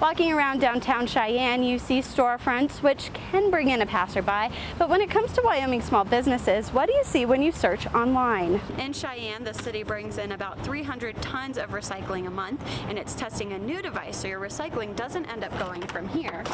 Walking around downtown Cheyenne, you see storefronts, which can bring in a passerby. But when it comes to Wyoming small businesses, what do you see when you search online? In Cheyenne, the city brings in about 300 tons of recycling a month, and it's testing a new device so your recycling doesn't end up going from here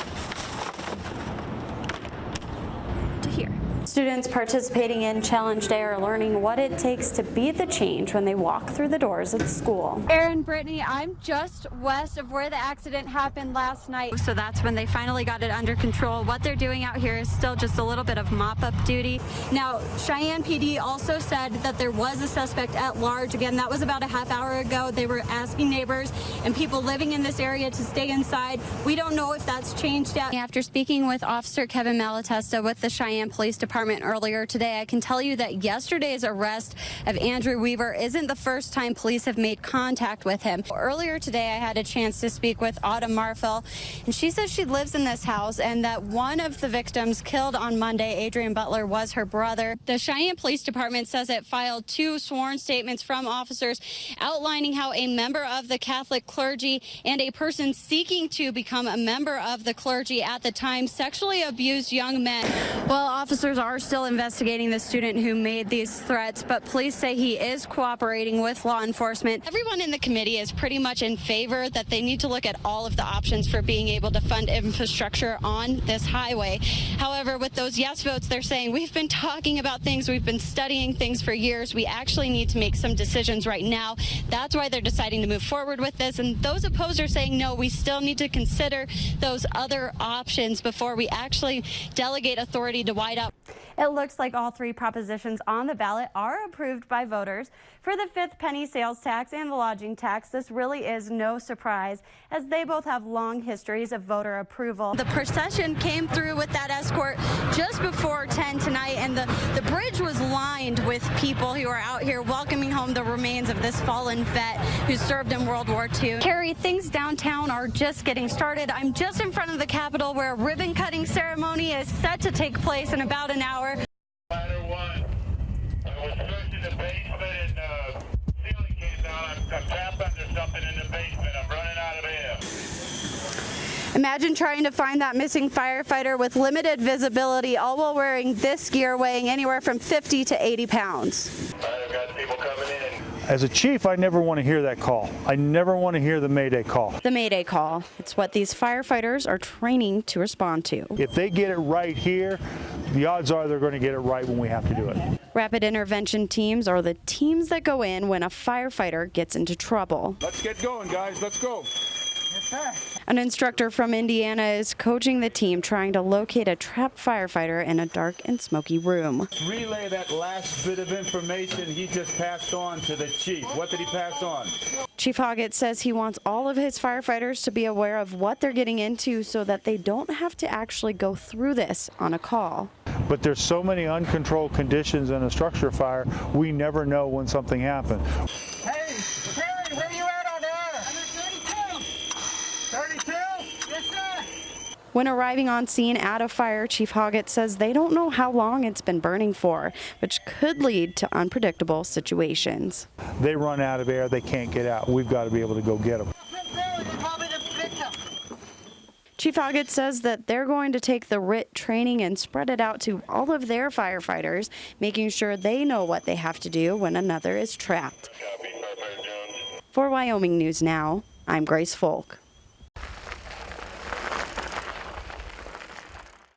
to here. Students participating in Challenge Day are learning what it takes to be the change when they walk through the doors of the school. Erin, Brittany, I'm just west of where the accident happened last night. So that's when they finally got it under control. What they're doing out here is still just a little bit of mop-up duty. Now, Cheyenne PD also said that there was a suspect at large. Again, that was about a half hour ago. They were asking neighbors and people living in this area to stay inside. We don't know if that's changed yet. After speaking with Officer Kevin Malatesta with the Cheyenne Police Department earlier today, I can tell you that yesterday's arrest of Andrew Weaver isn't the first time police have made contact with him. Earlier today, I had a chance to speak with Autumn Marfell, and she says she lives in this house and that one of the victims killed on Monday, Adrian Butler, was her brother. The Cheyenne Police Department says it filed 2 sworn statements from officers outlining how a member of the Catholic clergy and a person seeking to become a member of the clergy at the time sexually abused young men. Well, officers are still investigating the student who made these threats, but police say he is cooperating with law enforcement. Everyone in the committee is pretty much in favor that they need to look at all of the options for being able to fund infrastructure on this highway. However, with those yes votes, they're saying we've been talking about things, we've been studying things for years. We actually need to make some decisions right now. That's why they're deciding to move forward with this. And those opposed are saying, no, we still need to consider those other options before we actually delegate authority to WIDOT. It looks like all 3 propositions on the ballot are approved by voters. For the 5th penny sales tax and the lodging tax, this really is no surprise, as they both have long histories of voter approval. The procession came through with that escort just before 10 tonight, and the bridge was lined with people who are out here welcoming home the remains of this fallen vet who served in World War II. Carrie, things downtown are just getting started. I'm just in front of the Capitol where a ribbon cutting ceremony is set to take place in about an hour. Ladder 1. I was searching the basement and ceiling came down. I'm trapped under something in the basement. I'm running out of air. Imagine trying to find that missing firefighter with limited visibility, all while wearing this gear weighing anywhere from 50 to 80 pounds. I've got people coming in. As a chief, I never want to hear that call. I never want to hear the Mayday call. The Mayday call. It's what these firefighters are training to respond to. If they get it right here, the odds are they're going to get it right when we have to do it. Rapid intervention teams are the teams that go in when a firefighter gets into trouble. Let's get going, guys. Let's go. Yes, sir. An instructor from Indiana is coaching the team trying to locate a trapped firefighter in a dark and smoky room. Relay that last bit of information he just passed on to the chief. What did he pass on? Chief Hoggett says he wants all of his firefighters to be aware of what they're getting into so that they don't have to actually go through this on a call. But there's so many uncontrolled conditions in a structure fire, we never know when something happened. Hey, Terry, where you at on air? I'm at 32. 32? Yes, sir. When arriving on scene at a fire, Chief Hoggett says they don't know how long it's been burning for, which could lead to unpredictable situations. They run out of air, they can't get out. We've got to be able to go get them. Chief Hoggett says that they're going to take the RIT training and spread it out to all of their firefighters, making sure they know what they have to do when another is trapped. For Wyoming News Now, I'm Grace Folk.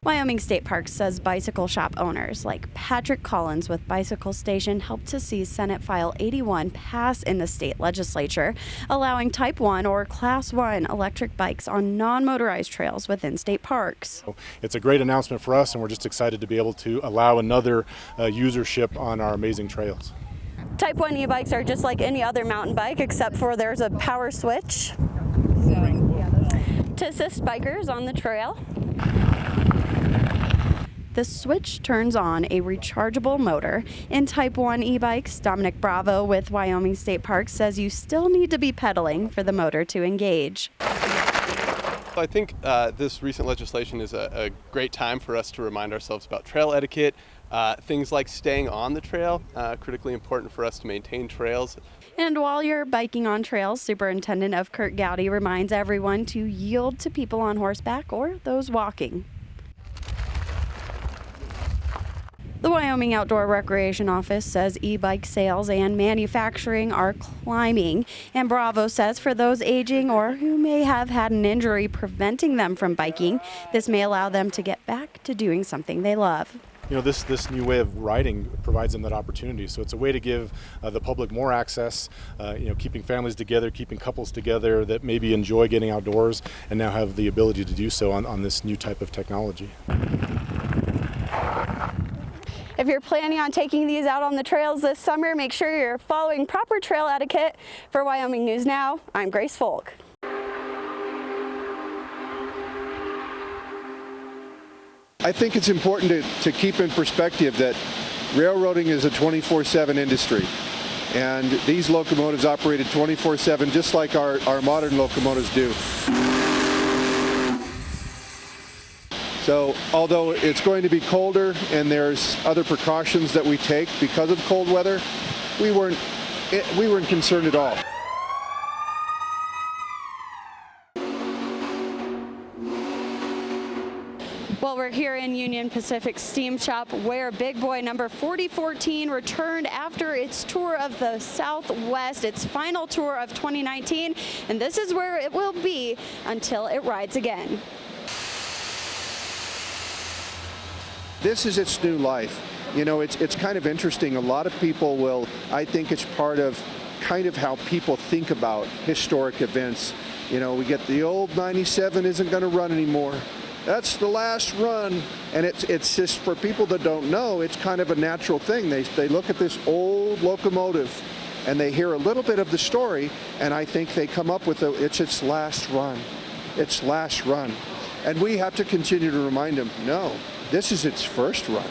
Wyoming State Parks says bicycle shop owners like Patrick Collins with Bicycle Station helped to see Senate File 81 pass in the state legislature, allowing Type 1 or Class 1 electric bikes on non-motorized trails within state parks. It's a great announcement for us, and we're just excited to be able to allow another usership on our amazing trails. Type 1 e-bikes are just like any other mountain bike, except for there's a power switch to assist bikers on the trail. The switch turns on a rechargeable motor. In Type 1 e-bikes, Dominic Bravo with Wyoming State Parks says you still need to be pedaling for the motor to engage. I think this recent legislation is a great time for us to remind ourselves about trail etiquette, things like staying on the trail, critically important for us to maintain trails. And while you're biking on trails, Superintendent of Kurt Gowdy reminds everyone to yield to people on horseback or those walking. The Wyoming Outdoor Recreation Office says e-bike sales and manufacturing are climbing. And Bravo says for those aging or who may have had an injury preventing them from biking, this may allow them to get back to doing something they love. You know, this new way of riding provides them that opportunity. So it's a way to give the public more access, keeping families together, keeping couples together that maybe enjoy getting outdoors and now have the ability to do so on this new type of technology. If you're planning on taking these out on the trails this summer, make sure you're following proper trail etiquette. For Wyoming News Now, I'm Grace Folk. I think it's important to keep in perspective that railroading is a 24/7 industry. And these locomotives operated 24/7 just like our modern locomotives do. So although it's going to be colder and there's other precautions that we take because of cold weather, we weren't concerned at all. Well, we're here in Union Pacific Steam Shop where Big Boy number 4014 returned after its tour of the Southwest, its final tour of 2019, and this is where it will be until it rides again. This is its new life. You know, it's kind of interesting. A lot of people will, I think it's part of kind of how people think about historic events. You know, we get the old 97 isn't going to run anymore. That's the last run. And it's just, for people that don't know, it's kind of a natural thing. They look at this old locomotive and they hear a little bit of the story, and I think they come up with it's its last run. Its last run. And we have to continue to remind them, no, this is its first run.